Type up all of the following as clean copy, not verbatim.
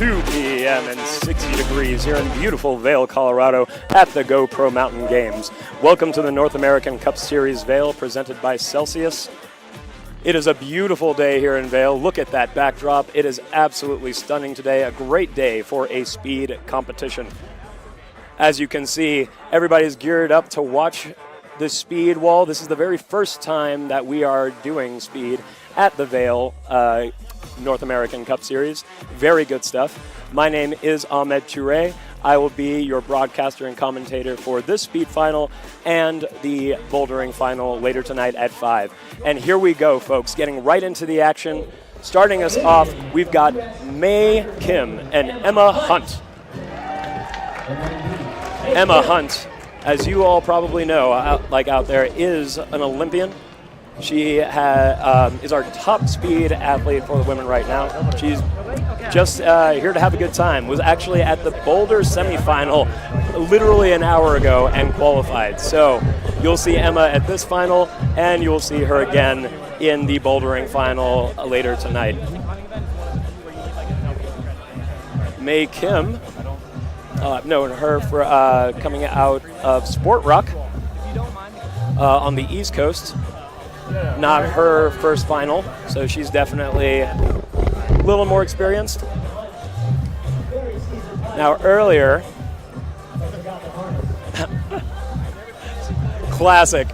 2 p.m. and 60 degrees here in beautiful Vail, Colorado at the GoPro Mountain Games. Welcome to the North American Cup Series Vail presented by Celsius. It is a beautiful day here in Vail. Look at that backdrop. It is absolutely stunning today. A great day for a speed competition. As you can see, everybody's geared up to watch the speed wall. This is the very first time that we are doing speed at the Vail North American Cup Series. Very good stuff. My name is Ahmed Touré. I will be your broadcaster and commentator for this speed final and the bouldering final later tonight at 5. And here we go, folks, getting right into the action. Starting us off, we've got May Kim and Emma Hunt. Emma Hunt, as you all probably know, out there, is an Olympian. She is our top speed athlete for the women right now. She's just here to have a good time. Was actually at the boulder semifinal literally an hour ago and qualified. So you'll see Emma at this final, and you'll see her again in the bouldering final later tonight. May Kim, I've known her for coming out of Sport Rock on the East Coast. Not her first final, so she's definitely a little more experienced. Now earlier, classic.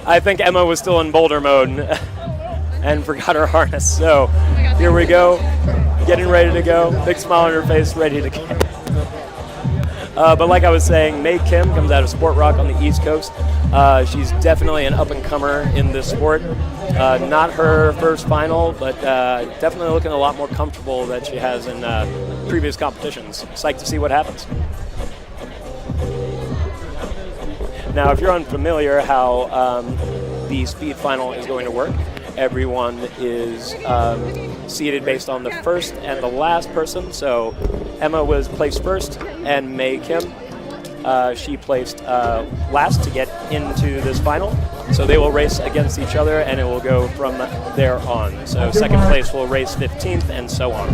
I think Emma was still in boulder mode and forgot her harness. So here we go, getting ready to go. Big smile on her face, ready to go. But like I was saying, May Kim comes out of Sport Rock on the East Coast. She's definitely an up-and-comer in this sport. Not her first final, but definitely looking a lot more comfortable than she has in previous competitions. Psyched to see what happens. Now, if you're unfamiliar how the speed final is going to work, everyone is seated based on the first and the last person. So Emma was placed first, and May Kim, she placed last to get into this final. So they will race against each other, and it will go from there on. So second place will race 15th, and so on.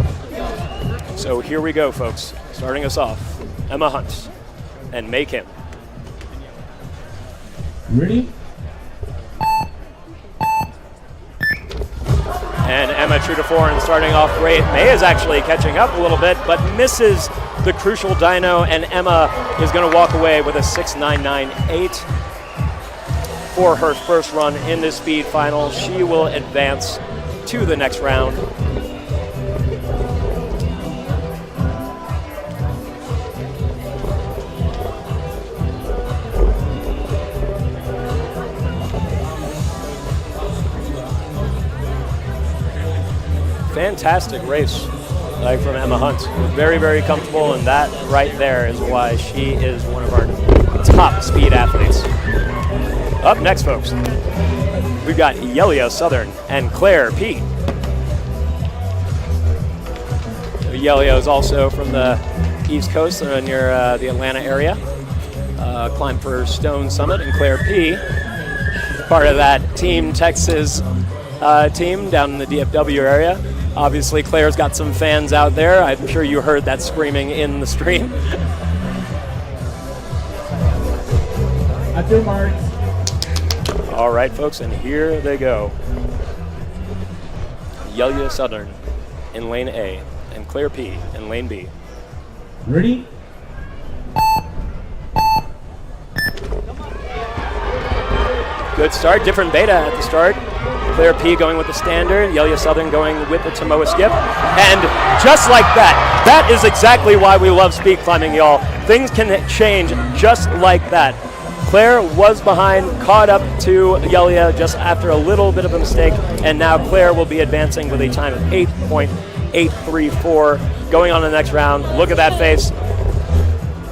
So here we go, folks. Starting us off, Emma Hunt and May Kim. Ready? And Emma true to form, starting off great. May is actually catching up a little bit, but misses the crucial dyno, and Emma is going to walk away with a 6.998 for her first run in this speed final. She will advance to the next round. Fantastic race from Emma Hunt. Very, very comfortable, and that right there is why she is one of our top speed athletes. Up next, folks, we've got Yelia Southern and Claire P. Yelia is also from the East Coast near the Atlanta area. Climbed for Stone Summit, and Claire P. part of that Team Texas team down in the DFW area. Obviously, Claire's got some fans out there. I'm sure you heard that screaming in the stream. At your marks. All right, folks, and here they go. Yelia Southern in lane A and Claire P in lane B. Ready? Good start, different beta at the start. Claire P going with the standard, Yelia Southern going with the Tomoa skip. And just like that, that is exactly why we love speed climbing, y'all. Things can change just like that. Claire was behind, caught up to Yelia just after a little bit of a mistake, and now Claire will be advancing with a time of 8.834. Going on the next round, look at that face.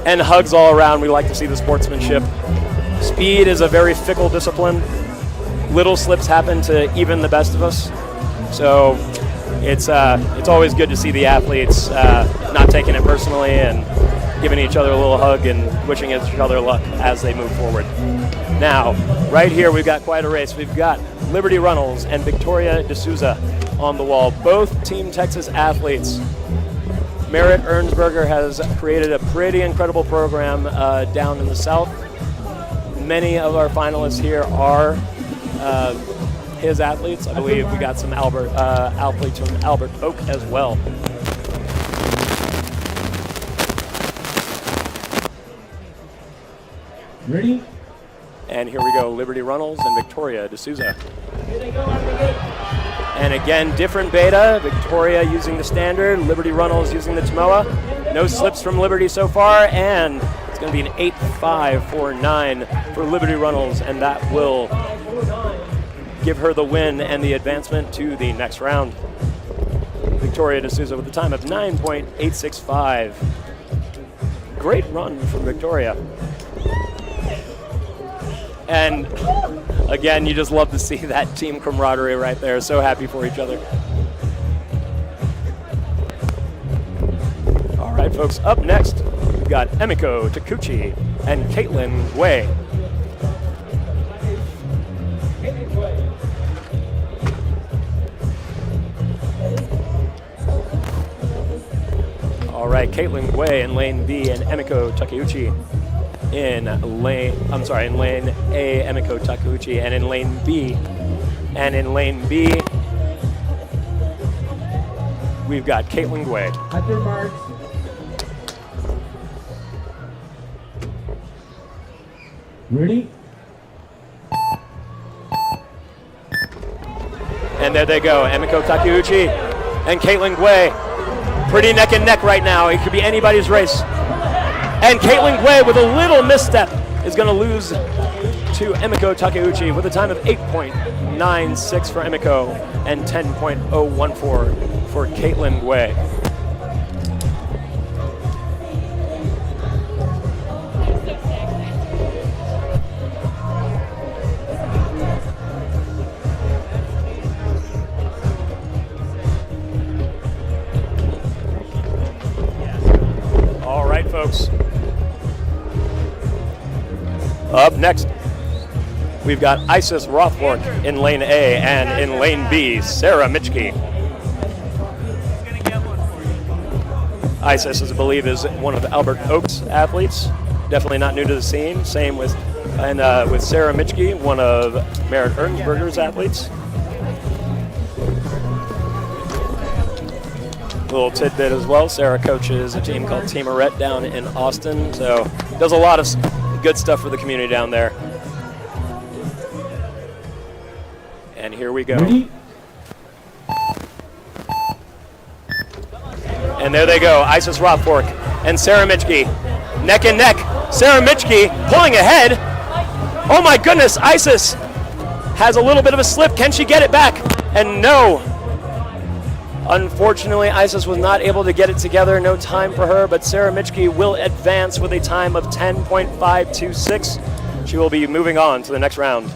And hugs all around. We like to see the sportsmanship. Speed is a very fickle discipline. Little slips happen to even the best of us. So it's always good to see the athletes not taking it personally and giving each other a little hug and wishing each other luck as they move forward. Now, right here, we've got quite a race. We've got Liberty Runnels and Victoria D'Souza on the wall, both Team Texas athletes. Merritt Ernsberger has created a pretty incredible program down in the south. Many of our finalists here are his athletes. I believe we got some athletes from Albert Oak as well. Ready? And here we go, Liberty Runnels and Victoria D'Souza. And again, different beta. Victoria using the standard, Liberty Runnels using the Tomoa. No slips from Liberty so far, and it's going to be an 8.549 for Liberty Runnels, and that will give her the win and the advancement to the next round. Victoria D'Souza with a time of 9.865. Great run from Victoria. And again, you just love to see that team camaraderie right there. So happy for each other. All right, folks, up next, we've got Emiko Takuchi and Caitlin Gui. All right, Caitlin Gui in lane B and Emiko Takeuchi in lane A, Emiko Takeuchi, and in lane B. And in lane B, we've got Caitlin Gui. At your marks. Ready? And there they go, Emiko Takeuchi and Caitlin Gui. Pretty neck and neck right now. It could be anybody's race. And Caitlin Gui with a little misstep is going to lose to Emiko Takeuchi with a time of 8.96 for Emiko and 10.014 for Caitlin Gui. All right, folks. Up next, we've got Isis Rothbork in lane A, and in lane B, Sarah Mitchke. Isis, I believe, is one of Albert Oak's athletes. Definitely not new to the scene. Same with Sarah Mitchke, one of Merritt Ernsberger's athletes. Little tidbit as well, Sarah coaches a team called Team Arette down in Austin, so does a lot of good stuff for the community down there. And here we go. Ready? And there they go, Isis Rothbork and Sarah Mitchke. Neck and neck. Sarah Mitchke pulling ahead. Oh my goodness, Isis has a little bit of a slip. Can she get it back? And no. Unfortunately, Isis was not able to get it together. No time for her, but Sarah Mitchke will advance with a time of 10.526. She will be moving on to the next round.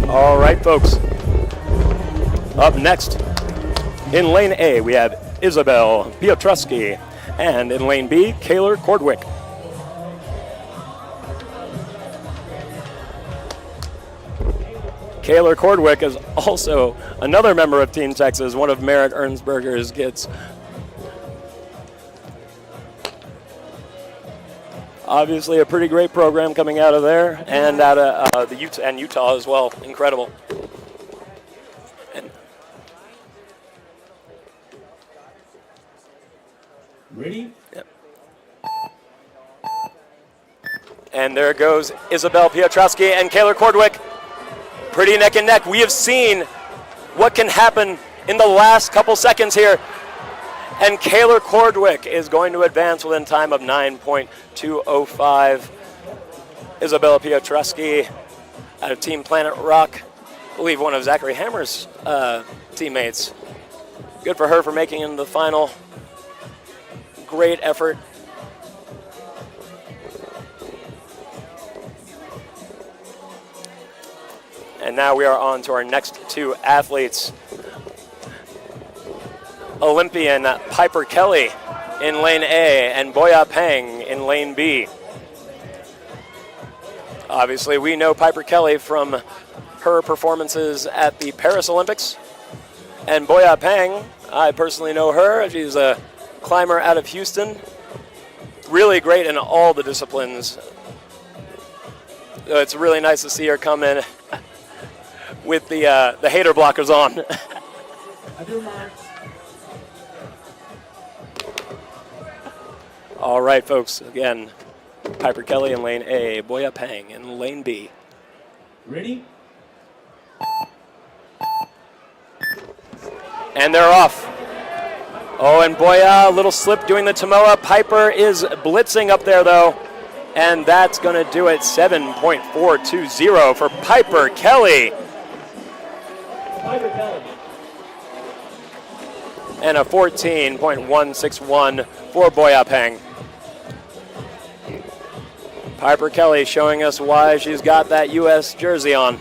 All right, folks. Up next, in lane A, we have Isabel Piotrowski, and in lane B, Kaylor Cordwick. Kaylor Cordwick is also another member of Team Texas, one of Merritt Ernsberger's kids. Obviously, a pretty great program coming out of there, and out of Utah as well. Incredible. Ready? Yep. And there goes Isabel Piotrowski and Kaylor Cordwick. Pretty neck and neck. We have seen what can happen in the last couple seconds here. And Kaylor Cordwick is going to advance within time of 9.205. Isabella Piotrowski out of Team Planet Rock. I believe one of Zachary Hammer's teammates. Good for her for making it into the final. Great effort. And now we are on to our next two athletes. Olympian Piper Kelly in lane A and Boya Peng in lane B. Obviously, we know Piper Kelly from her performances at the Paris Olympics. And Boya Peng, I personally know her. She's a climber out of Houston. Really great in all the disciplines. So it's really nice to see her come in with the hater blockers on. All right, folks. Again, Piper Kelly in lane A, Boya Peng in lane B. Ready? And they're off. Oh, and Boya, a little slip doing the Tomoa. Piper is blitzing up there, though. And that's going to do it. 7.420 for Piper Kelly. Piper Kelly. And a 14.161 for Boya Peng. Piper Kelly showing us why she's got that U.S. jersey on.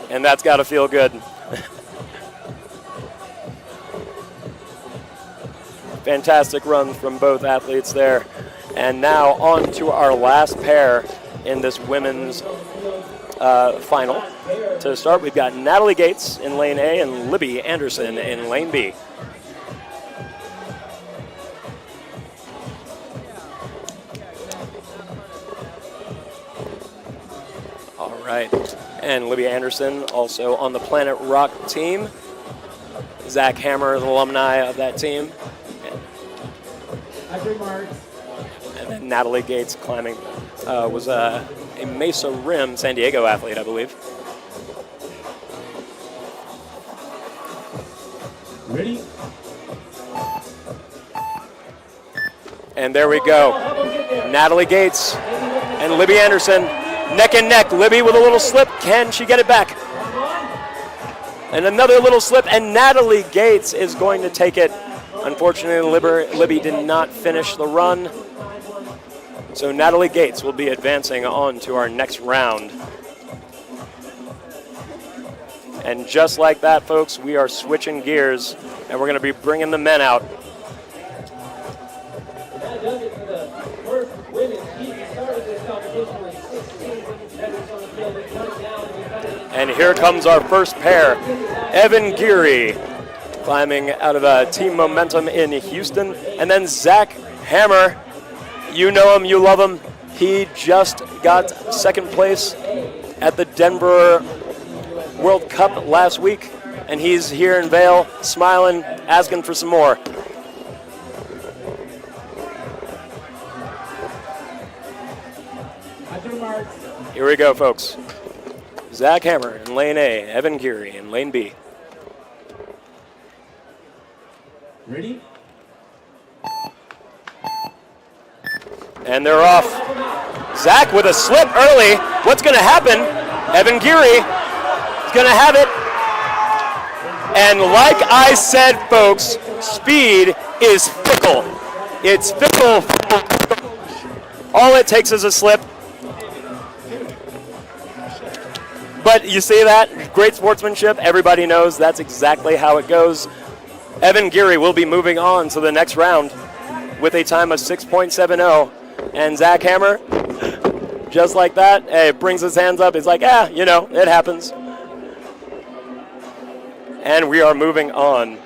And that's got to feel good. Fantastic runs from both athletes there. And now on to our last pair in this women's final. To start, we've got Natalie Gates in lane A and Libby Anderson in lane B. All right. And Libby Anderson also on the Planet Rock team. Zach Hammer is an alumni of that team. And then Natalie Gates climbing was a Mesa Rim San Diego athlete, I believe. Ready? And there we go. Natalie Gates and Libby Anderson neck and neck. Libby with a little slip. Can she get it back? And another little slip, and Natalie Gates is going to take it. Unfortunately, Libby did not finish the run. So Natalie Gates will be advancing on to our next round. And just like that, folks, we are switching gears, and we're going to be bringing the men out. And here comes our first pair. Evan Geary climbing out of Team Momentum in Houston. And then Zach Hammer. You know him, you love him. He just got second place at the Denver World Cup last week. And he's here in Vail, smiling, asking for some more. Here we go, folks. Zach Hammer in lane A, Evan Geary in lane B. Ready? And they're off. Zach with a slip early. What's going to happen? Evan Geary is going to have it. And like I said, folks, speed is fickle. It's fickle. All it takes is a slip. But you see that? Great sportsmanship. Everybody knows that's exactly how it goes. Evan Geary will be moving on to the next round with a time of 6.70. And Zach Hammer, just like that, brings his hands up. He's like, you know, it happens. And we are moving on.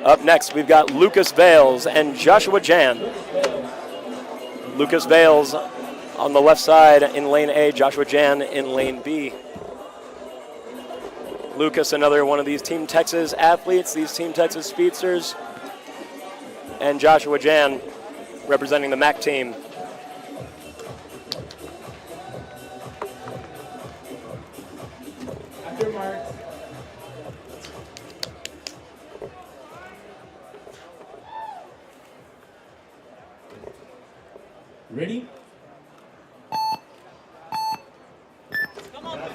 Up next, we've got Lucas Vales and Joshua Jan. Lucas Vales on the left side in lane A, Joshua Jan in lane B. Lucas, another one of these Team Texas athletes, these Team Texas speedsters. And Joshua Jan representing the MAC team. Ready?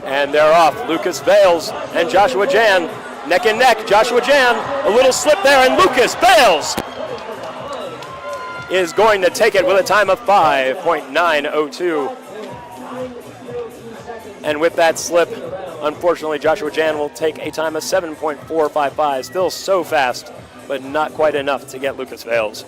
And they're off. Lucas Vales and Joshua Jan neck and neck. Joshua Jan, a little slip there, and Lucas Vales is going to take it with a time of 5.902. And with that slip, unfortunately, Joshua Jan will take a time of 7.455. Still so fast, but not quite enough to get Lucas Vales.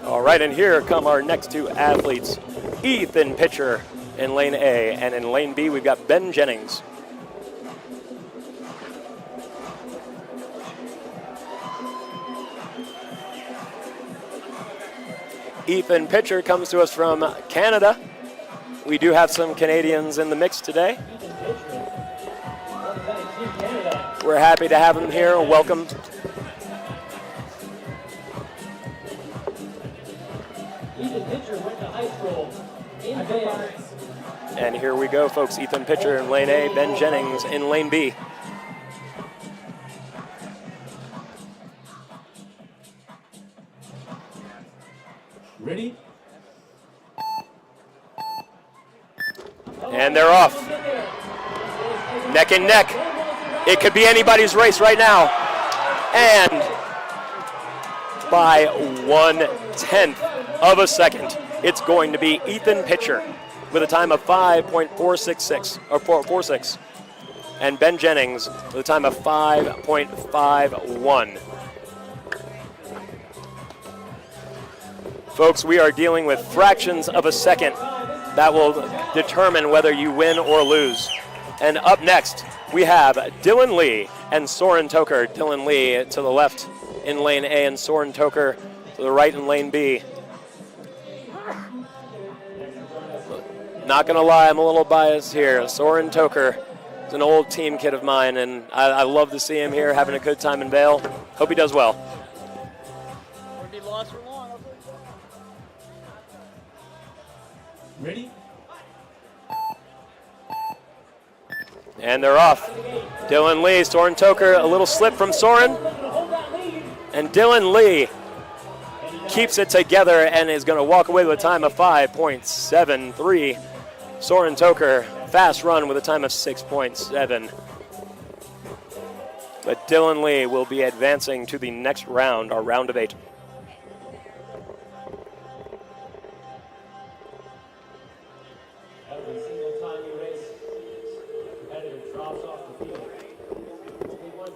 All right, and here come our next two athletes, Ethan Pitcher in lane A, and in lane B, we've got Ben Jennings. Ethan Pitcher comes to us from Canada. We do have some Canadians in the mix today. We're happy to have him here. Welcome. Ethan Pitcher went to high school in Vail. And here we go, folks. Ethan Pitcher in lane A, Ben Jennings in lane B. Ready? And they're off. Neck and neck. It could be anybody's race right now. And by 1/10 of a second, it's going to be Ethan Pitcher with a time of 5.466 or 4.46, and Ben Jennings with a time of 5.51. Folks, we are dealing with fractions of a second that will determine whether you win or lose. And up next, we have Dylan Lee and Soren Toker. Dylan Lee to the left in lane A and Soren Toker to the right in lane B. Not gonna lie, I'm a little biased here. Soren Toker is an old team kid of mine, and I love to see him here having a good time in Vail. Hope he does well. Ready? And they're off. Dylan Lee, Soren Toker, a little slip from Soren. And Dylan Lee keeps it together and is going to walk away with a time of 5.73. Soren Toker, fast run with a time of 6.7. But Dylan Lee will be advancing to the next round, our round of 8.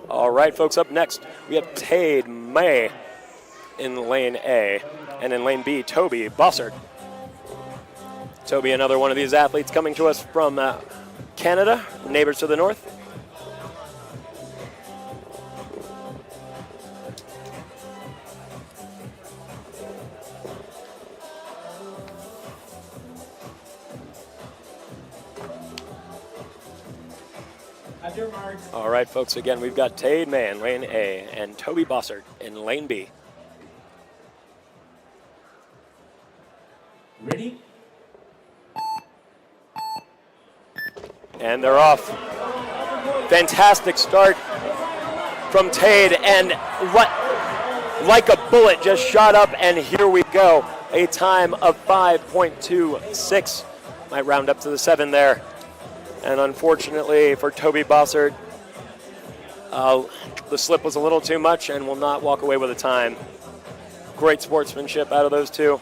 All right, folks, up next, we have Tade May in lane A, and in lane B, Toby Bossert. Toby, another one of these athletes coming to us from Canada, neighbors to the north. All right, folks, again, we've got Tade May in lane A and Toby Bossert in lane B. Ready? And they're off. Fantastic start from Tade, and like a bullet just shot up, and here we go. A time of 5.26. Might round up to the 7 there. And unfortunately for Toby Bossert, the slip was a little too much and will not walk away with a time. Great sportsmanship out of those two.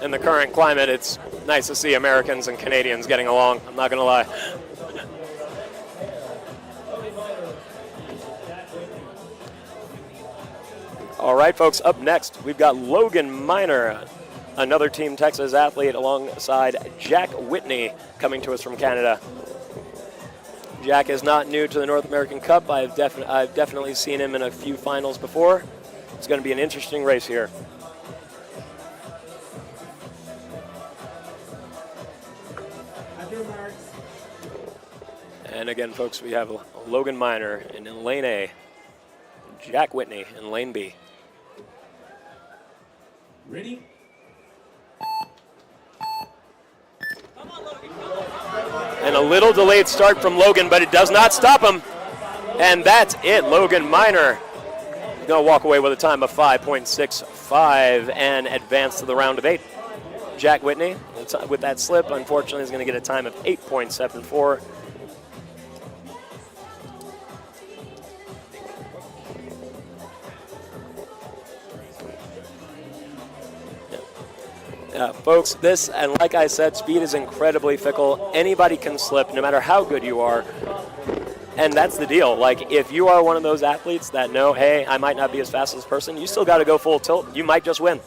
In the current climate, it's nice to see Americans and Canadians getting along. I'm not going to lie. All right, folks, up next, we've got Logan Miner, another Team Texas athlete, alongside Jack Whitney, coming to us from Canada. Jack is not new to the North American Cup. I've definitely seen him in a few finals before. It's going to be an interesting race here. And again, folks, we have Logan Miner in lane A, Jack Whitney in lane B. Ready? And a little delayed start from Logan, but it does not stop him. And that's it. Logan Miner is going to walk away with a time of 5.65 and advance to the round of 8. Jack Whitney, with that slip, unfortunately, is going to get a time of 8.74. Folks, this, and like I said, speed is incredibly fickle. Anybody can slip, no matter how good you are. And that's the deal. Like, if you are one of those athletes that know, hey, I might not be as fast as this person, you still got to go full tilt. You might just win.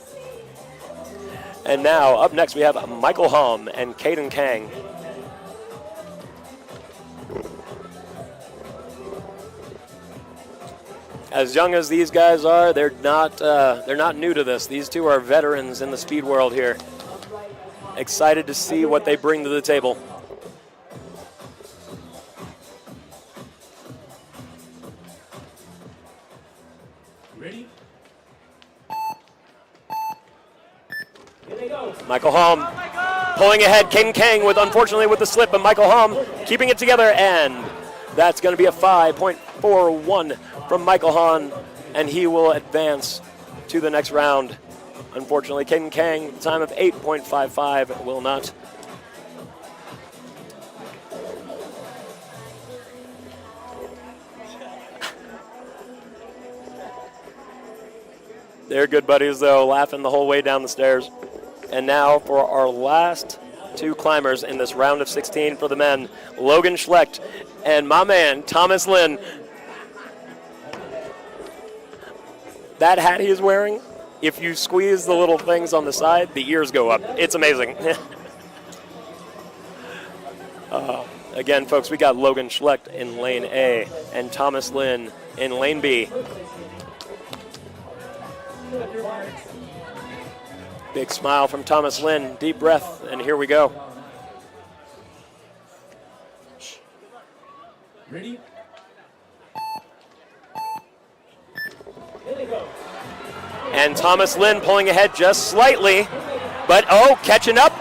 And now, up next, we have Michael Hom and Caden Kang. As young as these guys are, they're not new to this. These two are veterans in the speed world here. Excited to see what they bring to the table. Ready? Michael Hom pulling ahead. Caden Kang unfortunately with the slip, but Michael Hom keeping it together, and that's going to be a 5.41 from Michael Hahn, and he will advance to the next round. Unfortunately, Caden Kang, time of 8.55, will not. They're good buddies, though, laughing the whole way down the stairs. And now for our last two climbers in this round of 16 for the men, Logan Schlecht and my man, Thomas Lynn. That hat he is wearing, if you squeeze the little things on the side, the ears go up. It's amazing. Again, folks, we got Logan Schlecht in lane A and Thomas Lynn in lane B. Big smile from Thomas Lynn, deep breath, and here we go. Ready? And Thomas Lynn pulling ahead just slightly, but catching up.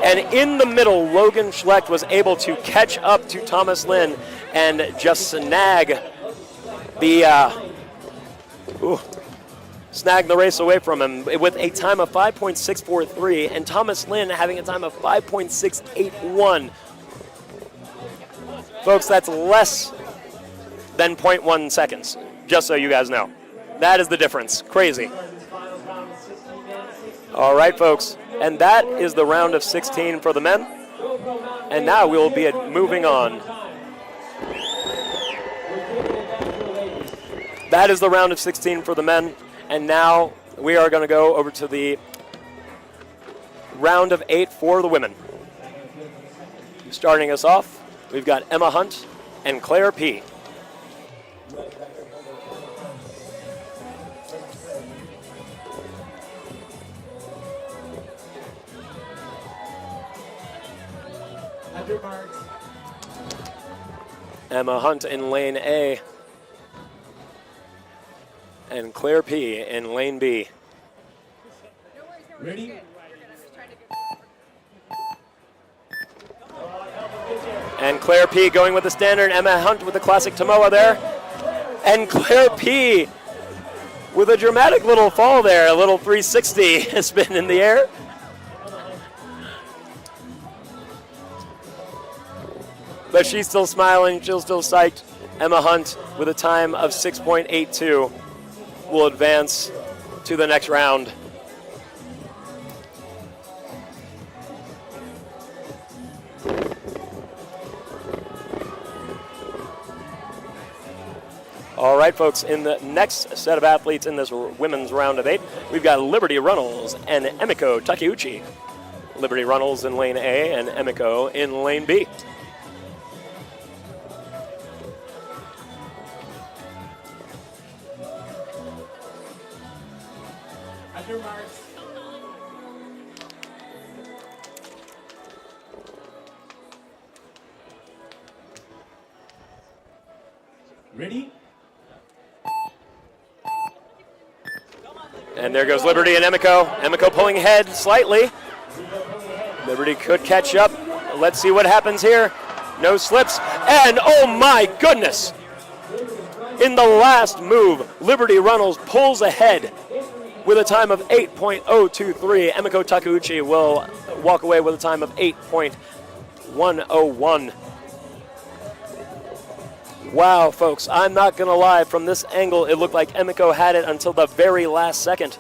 And in the middle, Logan Schlecht was able to catch up to Thomas Lynn and just snag the race away from him with a time of 5.643, and Thomas Lynn having a time of 5.681. Folks, that's less than 0.1 seconds, just so you guys know. That is the difference. Crazy. All right, folks, and that is the round of 16 for the men. And now we will be moving on. That is the round of 16 for the men. And now we are going to go over to the round of 8 for the women. Starting us off, we've got Emma Hunt and Claire P. Emma Hunt in lane A. And Claire P. in lane B. Ready? And Claire P. going with the standard. Emma Hunt with the classic Tomoa there. And Claire P. with a dramatic little fall there. A little 360 spin in the air. But she's still smiling. She's still psyched. Emma Hunt with a time of 6.82. Will advance to the next round. All right, folks, in the next set of athletes in this women's round of 8, we've got Liberty Runnels and Emiko Takeuchi. Liberty Runnels in lane A and Emiko in lane B. Ready? And there goes Liberty and Emiko. Emiko pulling ahead slightly. Liberty could catch up. Let's see what happens here. No slips. And oh my goodness! In the last move, Liberty Runnels pulls ahead with a time of 8.023. Emiko Takeuchi will walk away with a time of 8.101. Wow, folks, I'm not going to lie. From this angle, it looked like Emiko had it until the very last second.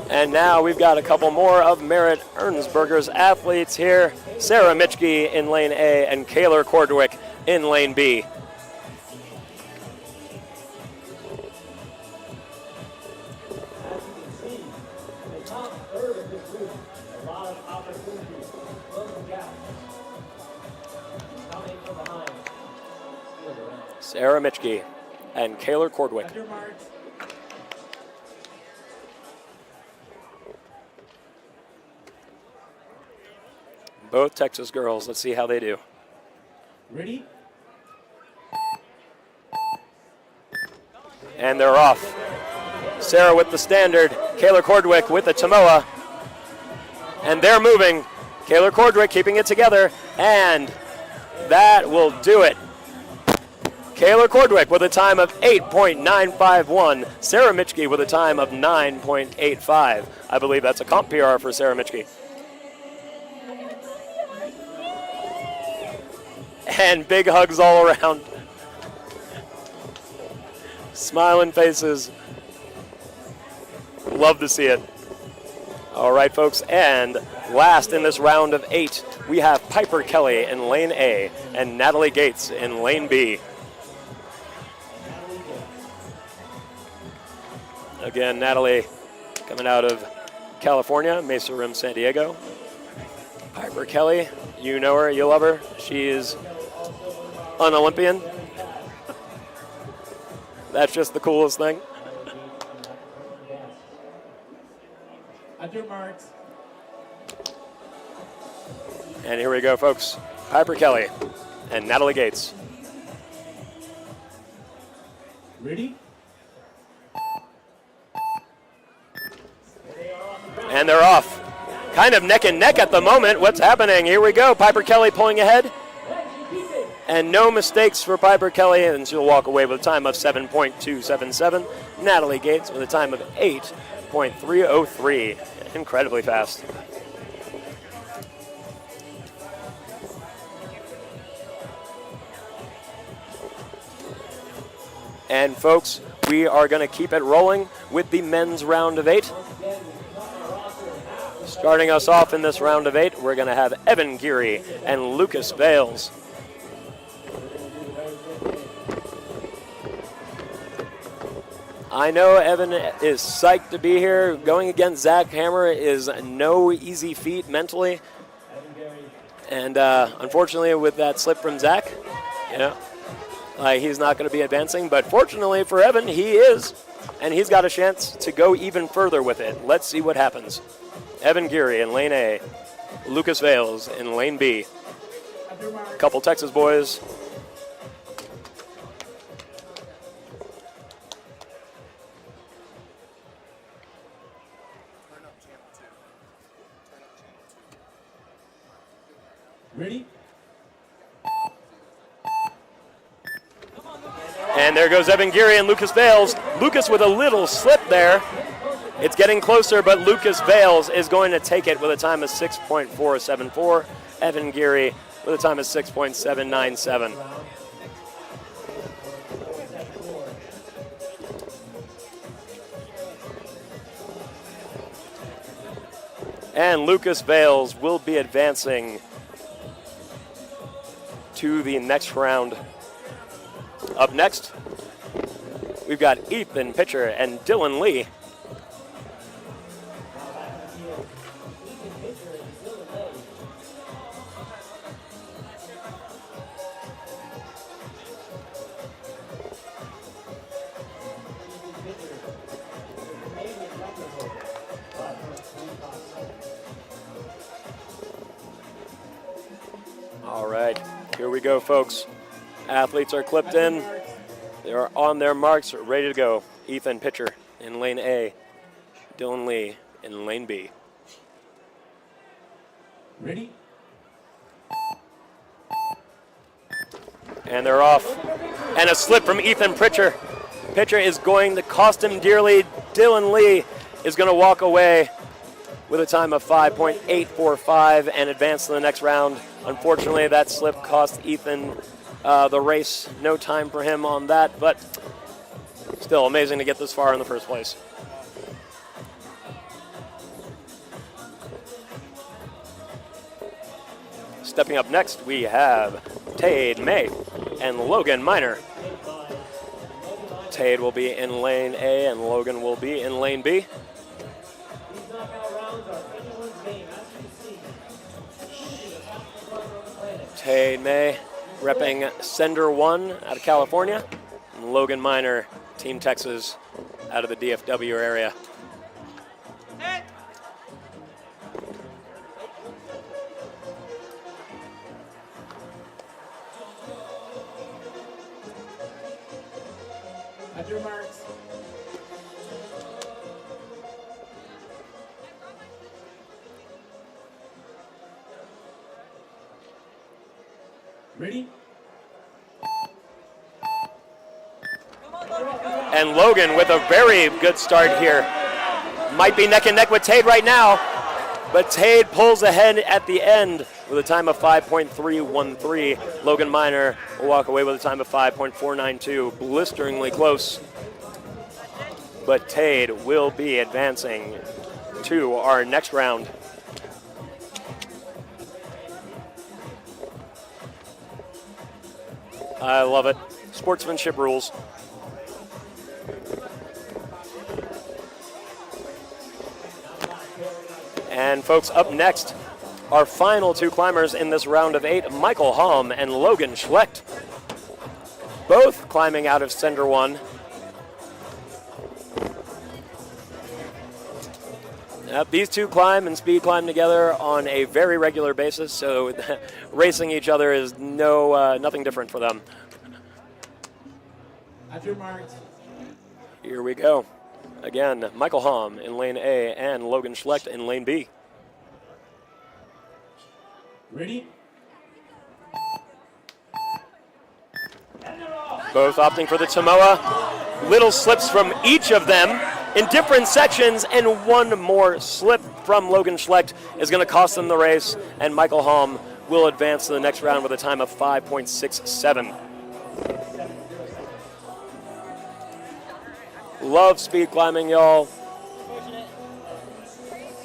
And now we've got a couple more of Merritt Ernsberger's athletes here. Sarah Mitchke in lane A and Kaylor Kordwick in lane B. Sarah Mitchke and Kaylor Kordwick. Both Texas girls. Let's see how they do. Ready? And they're off. Sarah with the standard. Kaylor Kordwick with the Tomoa. And they're moving. Kaylor Kordwick keeping it together. And that will do it. Kaylor Kordwick with a time of 8.951. Sarah Mitchke with a time of 9.85. I believe that's a comp PR for Sarah Mitchke. And big hugs all around. Smiling faces. Love to see it. All right, folks, and last in this round of 8, we have Piper Kelly in lane A and Natalie Gates in lane B. Again, Natalie coming out of California, Mesa Rim, San Diego. Piper Kelly, you know her, you love her. She is an Olympian. That's just the coolest thing. At your marks. And here we go, folks. Piper Kelly and Natalie Gates. Ready? And they're off. Kind of neck and neck at the moment. What's happening? Here we go. Piper Kelly pulling ahead. And no mistakes for Piper Kelly, and she'll walk away with a time of 7.277. Natalie Gates with a time of 8.303. Incredibly fast. And folks, we are going to keep it rolling with the men's round of 8. Starting us off in this round of 8, we're going to have Evan Geary and Lucas Bales. I know Evan is psyched to be here. Going against Zach Hammer is no easy feat mentally. And unfortunately, with that slip from Zach, he's not going to be advancing. But fortunately for Evan, he is. And he's got a chance to go even further with it. Let's see what happens. Evan Geary in lane A. Lucas Vales in lane B. A couple Texas boys. Ready? And there goes Evan Geary and Lucas Vales. Lucas with a little slip there. It's getting closer, but Lucas Vales is going to take it with a time of 6.474. Evan Geary with a time of 6.797. And Lucas Vales will be advancing to the next round. Up next, we've got Ethan Pitcher and Dylan Lee. All right, here we go, folks. Athletes are clipped in. They are on their marks, ready to go. Ethan Pitcher in lane A. Dylan Lee in lane B. Ready? And they're off. And a slip from Ethan Pritchard. Pritchard is going to cost him dearly. Dylan Lee is going to walk away with a time of 5.845 and advance to the next round. Unfortunately, that slip cost Ethan the race. No time for him on that, but still amazing to get this far in the first place. Stepping up next, we have Tade May and Logan Miner. Tade will be in lane A and Logan will be in lane B. Tade May repping Sender 1 out of California, and Logan Miner, Team Texas, out of the DFW area. At your marks. Ready? And Logan with a very good start here. Might be neck and neck with Tade right now, but Tade pulls ahead at the end with a time of 5.313. Logan Miner will walk away with a time of 5.492, blisteringly close. But Tade will be advancing to our next round. I love it. Sportsmanship rules. And folks, up next, our final two climbers in this round of 8, Michael Halm and Logan Schlecht. Both climbing out of Sender 1. These two climb and speed climb together on a very regular basis, so racing each other is nothing different for them. At your marks. Here we go. Again, Michael Halm in lane A and Logan Schlecht in lane B. Ready? Both opting for the Tomoa. Little slips from each of them in different sections, and one more slip from Logan Schlecht is going to cost them the race, and Michael Halm will advance to the next round with a time of 5.67. Love speed climbing, y'all.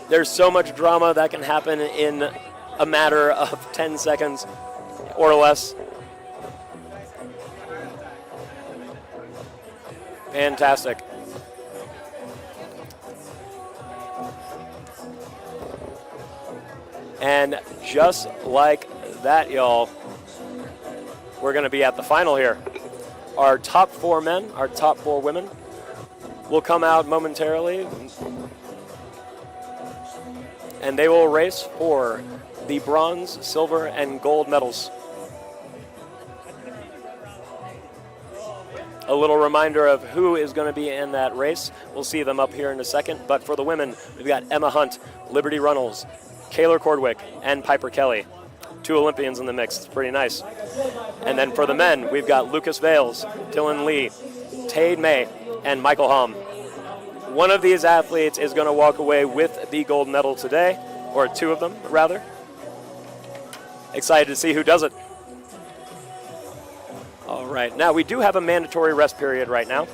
There's so much drama that can happen in a matter of 10 seconds or less. Fantastic. And just like that, y'all, we're going to be at the final here. Our top 4 men, our top 4 women will come out momentarily, and they will race for the bronze, silver, and gold medals. A little reminder of who is going to be in that race. We'll see them up here in a second. But for the women, we've got Emma Hunt, Liberty Runnels, Kaylor Cordwick, and Piper Kelly. 2 Olympians in the mix. It's pretty nice. And then for the men, we've got Lucas Vales, Dylan Lee, Tade May, and Michael Halm. One of these athletes is going to walk away with the gold medal today, or 2 of them, rather. Excited to see who does it. All right, now we do have a mandatory rest period right now.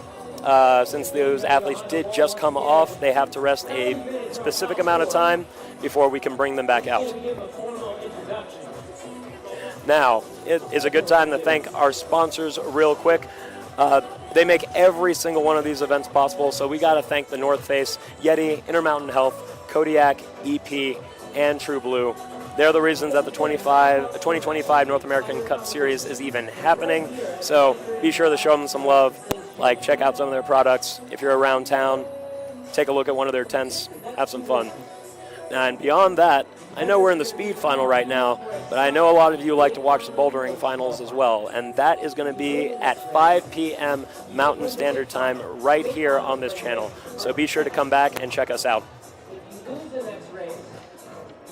Since those athletes did just come off, they have to rest a specific amount of time before we can bring them back out. Now, it is a good time to thank our sponsors real quick. They make every single one of these events possible, so we got to thank the North Face, YETI, Intermountain Health, Kodiak, EP, and TRUBLUE. They're the reasons that the 2025 North American Cup Series is even happening, so be sure to show them some love. Like, check out some of their products. If you're around town, take a look at one of their tents, have some fun. And beyond that, I know we're in the speed final right now, but I know a lot of you like to watch the bouldering finals as well, and that is going to be at 5 p.m. Mountain Standard Time right here on this channel. So be sure to come back and check us out.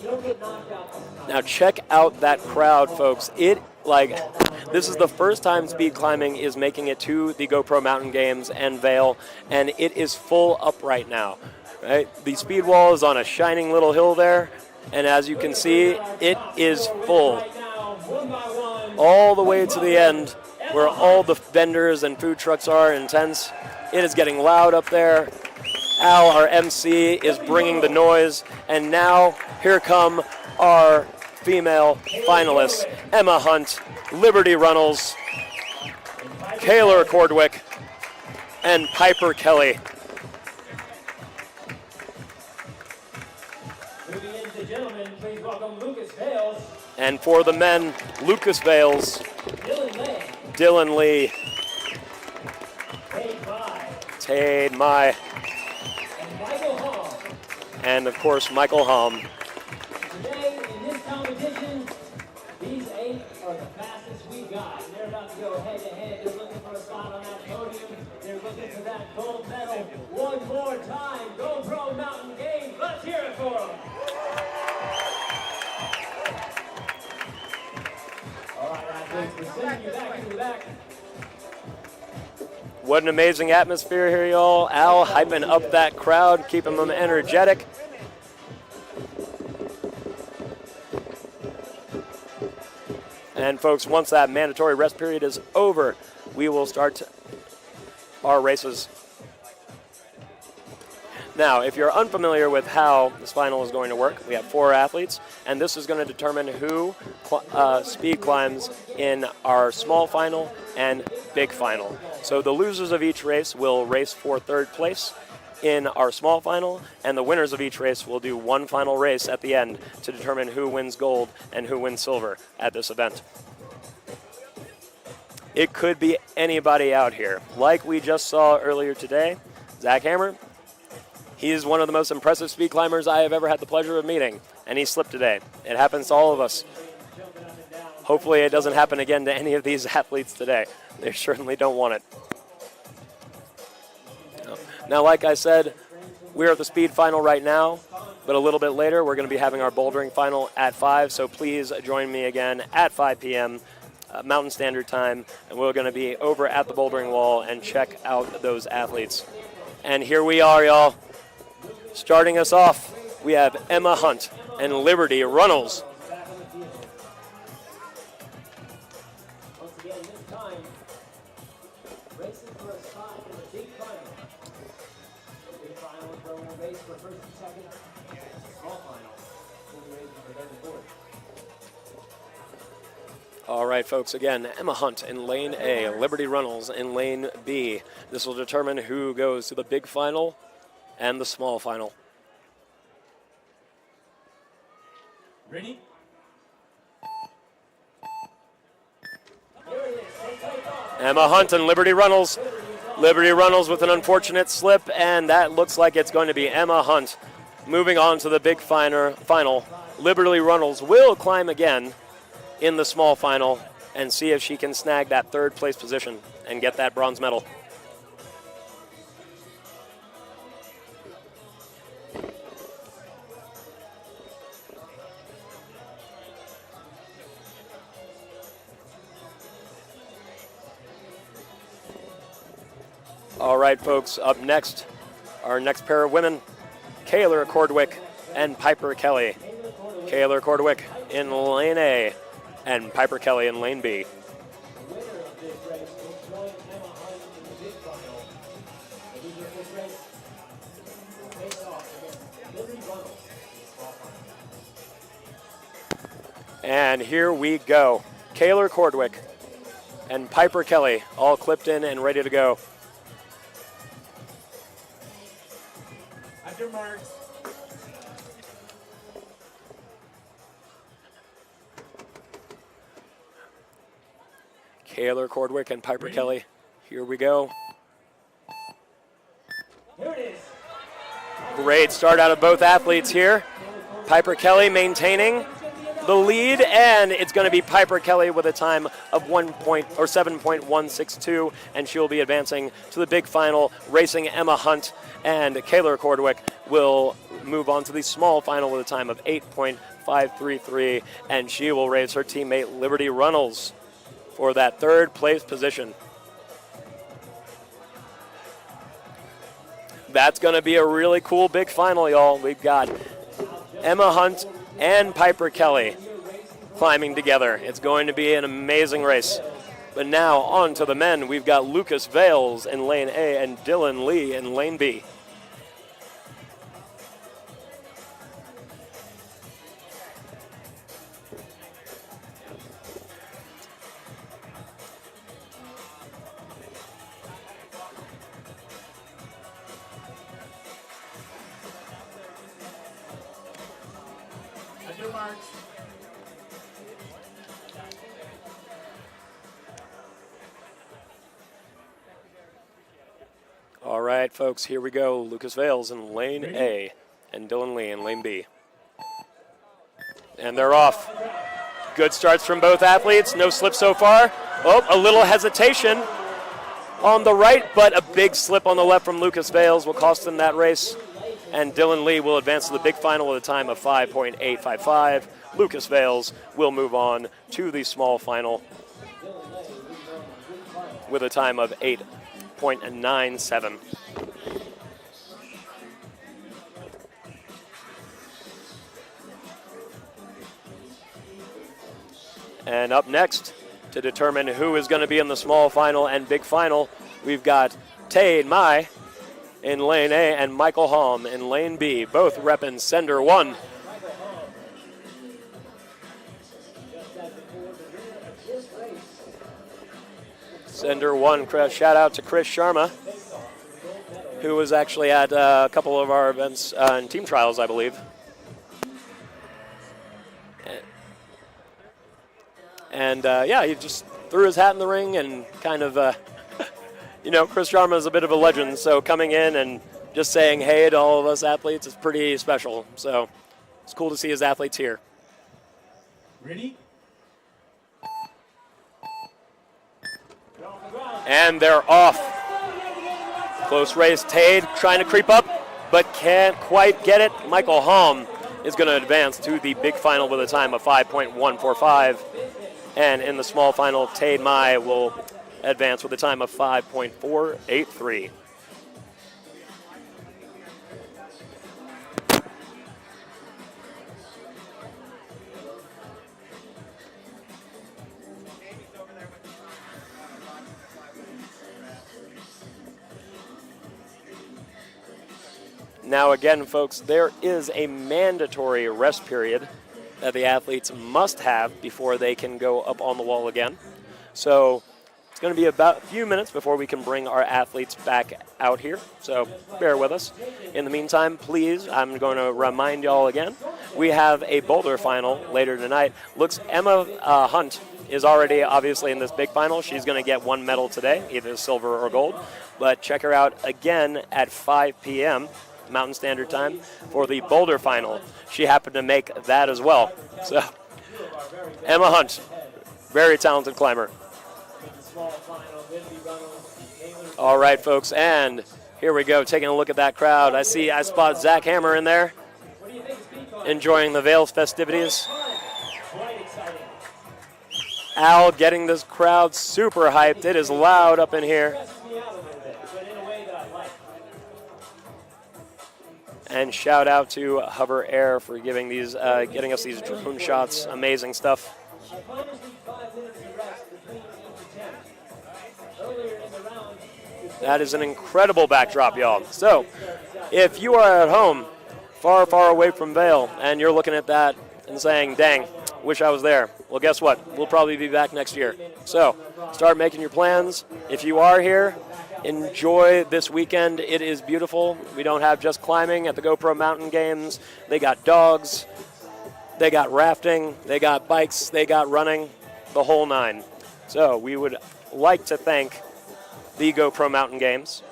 Don't get knocked out this time. Now check out that crowd, folks. This is the first time speed climbing is making it to the GoPro Mountain Games and Vail, and it is full up right now. Right? The speed wall is on a shining little hill there, and as you can see, it is full Right now, one by one. all the way to the end where all the vendors and food trucks are and tents. It is getting loud up there. Al, our MC, is bringing the noise, and now here come our female finalists: Emma Hunt, Liberty Runnels, Kayla Cordwick, and Piper Kelly. Moving into the gentlemen, please welcome Lucas Vales, And for the men, Lucas Vales, Dylan Lay, Dylan Lee, Paige Mai, Tade Mai, and Michael Hall. and of course Michael Hom. Today, in this competition, these 8 are the fastest we got. They're about to go head-to-head. They're looking for a spot on that podium. They're looking for that gold medal. One more time, GoPro Mountain Games. Let's hear it for them. All right, athletes, we're sending you back into the back. What an amazing atmosphere here, y'all. Al hyping up that crowd, keeping them energetic. And folks, once that mandatory rest period is over, we will start our races. Now, if you're unfamiliar with how this final is going to work, we have 4 athletes, and this is going to determine who speed climbs in our small final and big final. So the losers of each race will race for 3rd place in our small final, and the winners of each race will do one final race at the end to determine who wins gold and who wins silver at this event. It could be anybody out here. Like we just saw earlier today, Zach Hammer. He is one of the most impressive speed climbers I have ever had the pleasure of meeting, and he slipped today. It happens to all of us. Hopefully it doesn't happen again to any of these athletes today. They certainly don't want it. Now, like I said, we're at the speed final right now, but a little bit later we're going to be having our bouldering final at 5, so please join me again at 5 p.m. Mountain Standard Time, and we're going to be over at the bouldering wall and check out those athletes. And here we are, y'all. Starting us off, we have Emma Hunt and Liberty Runnels. Once again, this time, racing for a spot in the big final. The big final is where we'll race for 1st and 2nd. Small final, we'll be racing for 3rd and 4th. All right, folks, again, Emma Hunt in lane A, Liberty Runnels in lane B. This will determine who goes to the big final and the small final. Ready? Here it is. Take off. Emma Hunt and Liberty Runnels. Liberty Runnels with an unfortunate slip, and that looks like it's going to be Emma Hunt. Moving on to the big final. Liberty Runnels will climb again in the small final and see if she can snag that 3rd place position and get that bronze medal. All right, folks, up next, our next pair of women, Kayla Cordwick and Piper Kelly. Kayla Cordwick in lane A and Piper Kelly in lane B. The winner of this race will join Emma Hunt in the big final. The leader of this race will face off against Liberty Runnels in the small final. And here we go. Kayla Cordwick and Piper Kelly all clipped in and ready to go. After marks. Kayla Cordwick and Piper Kelly. Here we go. Here it is. Great start out of both athletes here. Piper Kelly maintaining the lead, and it's going to be Piper Kelly with a time of 7.162, and she'll be advancing to the big final, racing Emma Hunt, and Kayla Cordwick will move on to the small final with a time of 8.5. 5.33, and she will race her teammate Liberty Runnels for that third place position. That's going to be a really cool big final, y'all. We've got Emma Hunt and Piper Kelly climbing together. It's going to be an amazing race. But now on to the men. We've got Lucas Vales in lane A and Dylan Lee in lane B. All right, folks, here we go. Lucas Vales in lane A and Dylan Lee in lane B. And they're off. Good starts from both athletes. No slip so far. Oh, a little hesitation on the right, but a big slip on the left from Lucas Vales will cost him that race. And Dylan Lee will advance to the big final with a time of 5.855. Lucas Vales will move on to the small final with a time of 8.97. And up next, to determine who is going to be in the small final and big final, we've got Tay Mai in lane A and Michael Halm in lane B, both repping Sender 1. Sender 1, shout out to Chris Sharma, who was actually at a couple of our events and team trials, I believe. And yeah, he just threw his hat in the ring and kind of, you know, Chris Sharma is a bit of a legend, so coming in and just saying hey to all of us athletes is pretty special. So it's cool to see his athletes here. Ready? And they're off. Close race. Tade trying to creep up, but can't quite get it. Michael Halm is going to advance to the big final with a time of 5.145. And in the small final, Tade Mai will advance with a time of 5.483. Now again, folks, there is a mandatory rest period that the athletes must have before they can go up on the wall again. So it's going to be about a few minutes before we can bring our athletes back out here. So bear with us. In the meantime, please, I'm going to remind y'all again, we have a boulder final later tonight. Looks Emma Hunt is already obviously in this big final. She's going to get one medal today, either silver or gold. But check her out again at 5 p.m. Mountain Standard Time for the boulder final. She happened to make that as well. So, Emma Hunt, very talented climber. All right, folks, and here we go, taking a look at that crowd. I spot Zach Hammer in there, enjoying the Vail's festivities. Al getting this crowd super hyped. It is loud up in here. And shout out to Hover Air for giving these, getting us these drone shots. Amazing stuff. That is an incredible backdrop, y'all. So, if you are at home, far, far away from Vail, and you're looking at that and saying, dang, wish I was there. Well, guess what? We'll probably be back next year. So, start making your plans. If you are here, enjoy this weekend. It is beautiful. We don't have just climbing at the GoPro Mountain Games. They got dogs, they got rafting, they got bikes, they got running, the whole nine. So we would like to thank the GoPro Mountain Games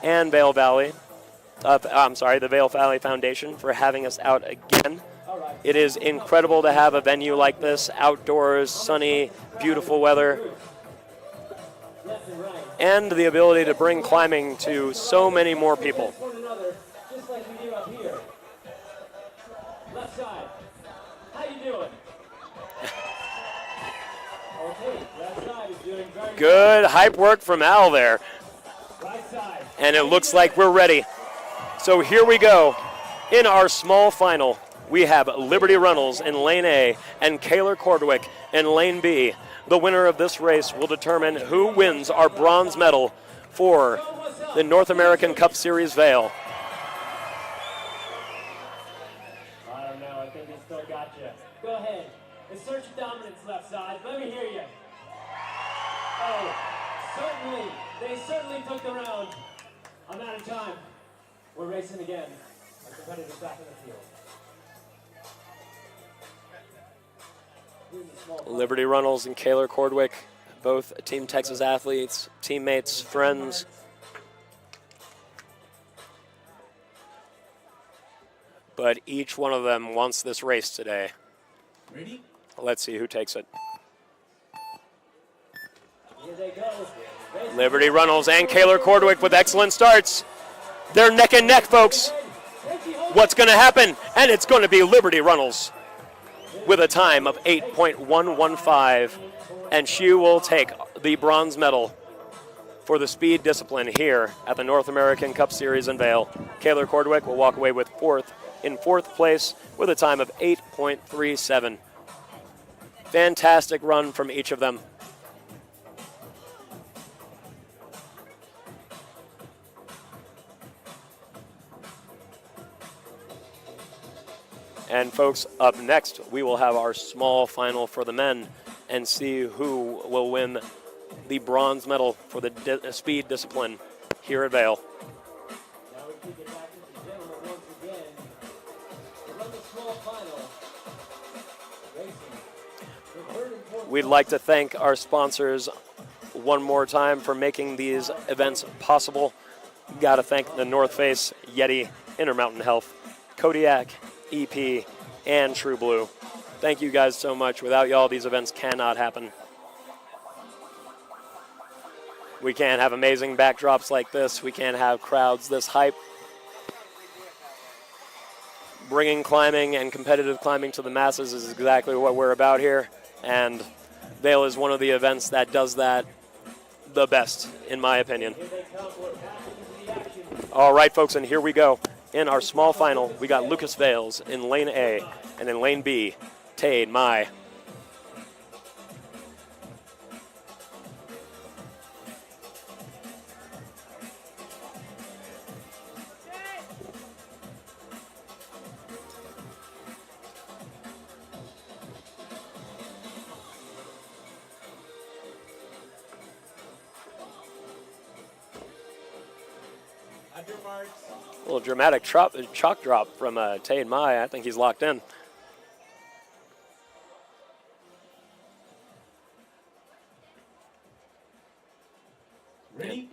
and the Vail Valley Foundation for having us out again. It is incredible to have a venue like this, outdoors, sunny, beautiful weather, and the ability to bring climbing to so many more people. Good hype work from Al there. And it looks like we're ready. So here we go. In our small final, we have Liberty Runnels in Lane A and Kaylor Cordwick in Lane B. The winner of this race will determine who wins our bronze medal for the North American Cup Series Vail. I don't know. I think he still got you. Go ahead. Assert your dominance, left side. Let me hear you. Oh, certainly. They certainly took the round. I'm out of time. We're racing again. Our competitors back in the field. Liberty Runnels and Kaylor Cordwick, both Team Texas athletes, teammates, friends. But each one of them wants this race today. Ready? Let's see who takes it. Here they go. Liberty Runnels and Kaylor Cordwick with excellent starts. They're neck and neck, folks. What's going to happen? And it's going to be Liberty Runnels with a time of 8.115. And she will take the bronze medal for the speed discipline here at the North American Cup Series in Vail. Kaylor Cordwick will walk away with fourth place with a time of 8.37. Fantastic run from each of them. And folks, up next, we will have our small final for the men and see who will win the bronze medal for the speed discipline here at Vail. Now we kick it back to the gentlemen once again. To run the small final. Racing. The third and fourth. We'd like to thank our sponsors one more time for making these events possible. Got to thank the North Face, YETI, Intermountain Health, Kodiak, EP, and TRUBLUE. Thank you guys so much. Without y'all, these events cannot happen. We can't have amazing backdrops like this. We can't have crowds this hype. Bringing climbing and competitive climbing to the masses is exactly what we're about here. And Vail is one of the events that does that the best, in my opinion. All right, folks, and here we go. In our small final, we got Lucas Vales in Lane A, and in Lane B, Tade Mai. A little dramatic chalk drop from Tade Mai. I think he's locked in. Ready?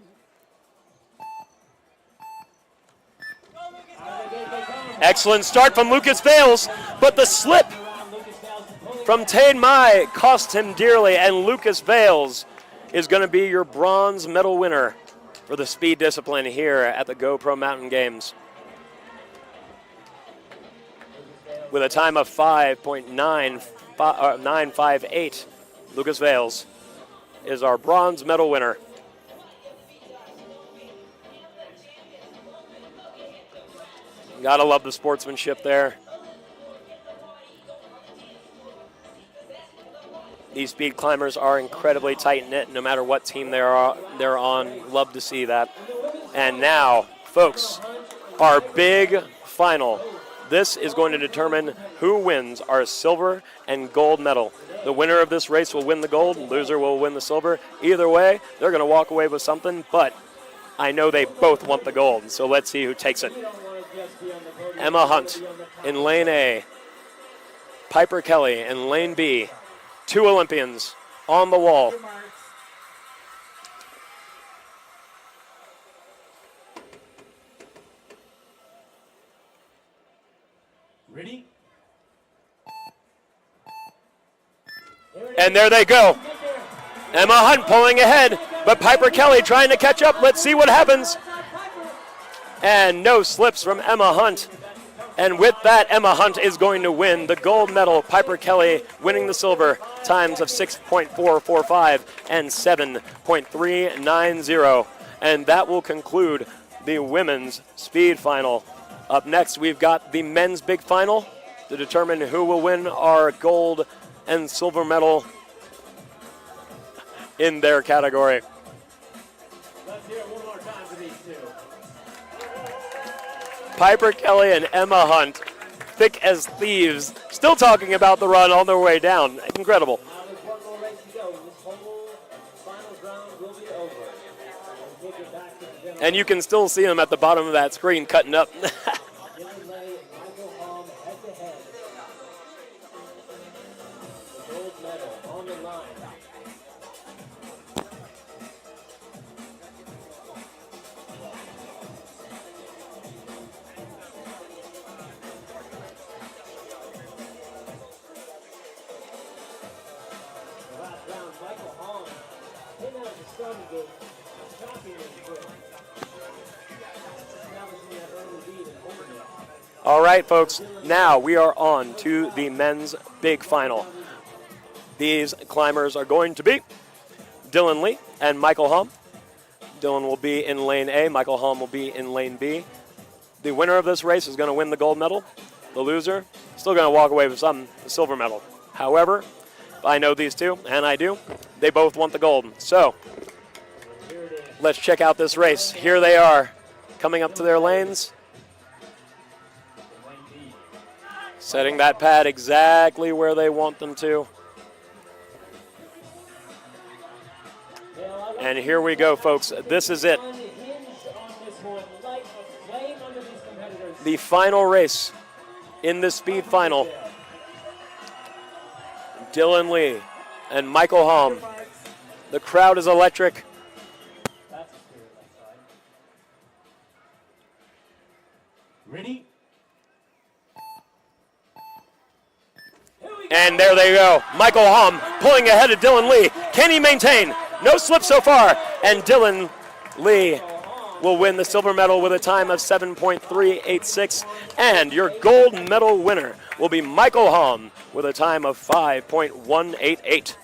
Excellent start from Lucas Vales, but the slip from Tade Mai cost him dearly, and Lucas Vales is going to be your bronze medal winner for the speed discipline here at the GoPro Mountain Games. With a time of 5.958, Lucas Vales is our bronze medal winner. Gotta love the sportsmanship there. These speed climbers are incredibly tight-knit no matter what team they're on. Love to see that. And now, folks, our big final. This is going to determine who wins our silver and gold medal. The winner of this race will win the gold, loser will win the silver. Either way, they're going to walk away with something, but I know they both want the gold, so let's see who takes it. Emma Hunt in Lane A, Piper Kelly in Lane B. Two Olympians on the wall. Ready? And there they go. Emma Hunt pulling ahead, but Piper Kelly trying to catch up. Let's see what happens. And no slips from Emma Hunt. And with that, Emma Hunt is going to win the gold medal. Piper Kelly winning the silver, times of 6.445 and 7.390. And that will conclude the women's speed final. Up next, we've got the men's big final to determine who will win our gold and silver medal in their category. Let's hear it one more time for these two. Piper Kelly and Emma Hunt, thick as thieves, still talking about the run on their way down. Incredible. Now there's one more race to go. This whole final round will be over. We'll take it back to the general. And you can still see them at the bottom of that screen cutting up. Dylan Lay and Michael Hom head to head. The gold medal on the line. The last round, Michael Hom came out of the starting gate, shockingly quick. Establishing that early lead and holding it. All right, folks, now we are on to the men's big final. These climbers are going to be Dylan Lee and Michael Hom. Dylan will be in lane A, Michael Hom will be in lane B. The winner of this race is going to win the gold medal. The loser, still going to walk away with the silver medal. However, I know these two, and I do, they both want the gold. So, let's check out this race. Here they are, coming up to their lanes. Setting that pad exactly where they want them to. And here we go, folks. This is it. The final race in the speed final. Dylan Lee and Michael Hom. The crowd is electric. Ready? And there they go. Michael Hom pulling ahead of Dylan Lee. Can he maintain? No slip so far. And Dylan Lee will win the silver medal with a time of 7.386. And your gold medal winner will be Michael Hom with a time of 5.188.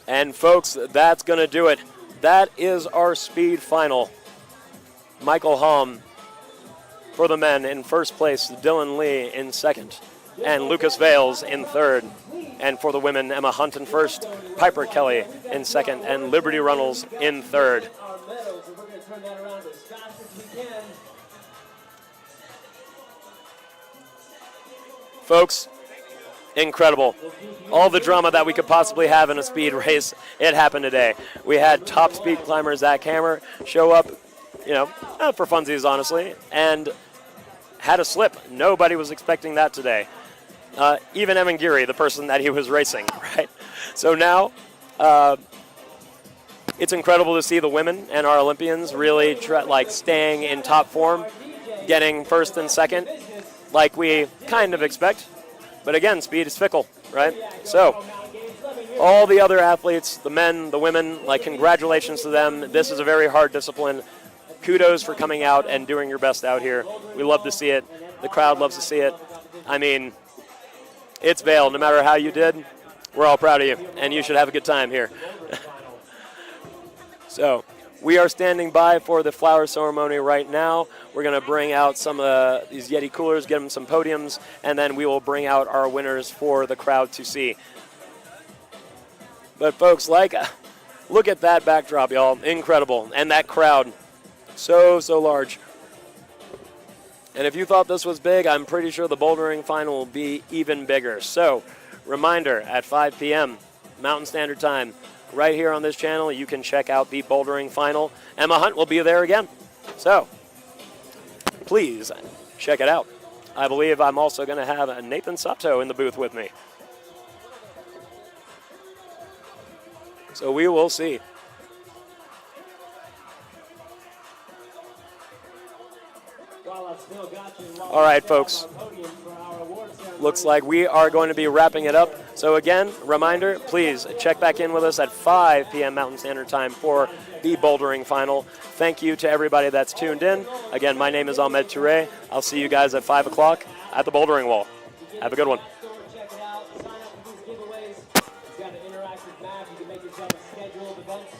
And folks, that's going to do it. That is our speed final. Michael Hom for the men in first place, Dylan Lee in second, and Lucas Vales in third. And for the women, Emma Hunt in first, Piper Kelly in second, and Liberty Runnels in third. Our medals, and we're going to turn that around as fast as we can. Folks, incredible. All the drama that we could possibly have in a speed race, it happened today. We had top speed climber Zach Hammer show up, for funsies, honestly, and had a slip. Nobody was expecting that today. Even Evan Geary, the person that he was racing, right? So now, it's incredible to see the women and our Olympians really staying in top form, getting first and second, like we kind of expect. But again, speed is fickle, right? So, all the other athletes, the men, the women, congratulations to them. This is a very hard discipline. Kudos for coming out and doing your best out here. We love to see it. The crowd loves to see it. I mean, it's Vail. No matter how you did, we're all proud of you, and you should have a good time here. So, we are standing by for the flower ceremony right now. We're going to bring out some of these YETI coolers, get them some podiums, and then we will bring out our winners for the crowd to see. But folks, look at that backdrop, y'all. Incredible. And that crowd, so large. And if you thought this was big, I'm pretty sure the bouldering final will be even bigger. So, reminder, at 5 p.m. Mountain Standard Time, right here on this channel, you can check out the bouldering final. Emma Hunt will be there again. So, please check it out. I believe I'm also going to have Nathan Sato in the booth with me. So we will see. While our All right, folks. Looks like we are going to be wrapping it up. So again, reminder, please check back in with us at 5 p.m. Mountain Standard Time for the bouldering final. Thank you to everybody that's tuned in. Again, my name is Ahmed Touré. I'll see you guys at 5 o'clock at the bouldering wall. Have a good one. Check it out. Sign up for these giveaways. It's got an interactive map. You can make yourself a schedule of events.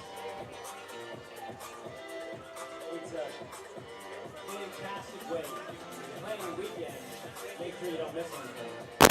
It's a fantastic way. If you're playing the weekend, make sure you don't miss anything.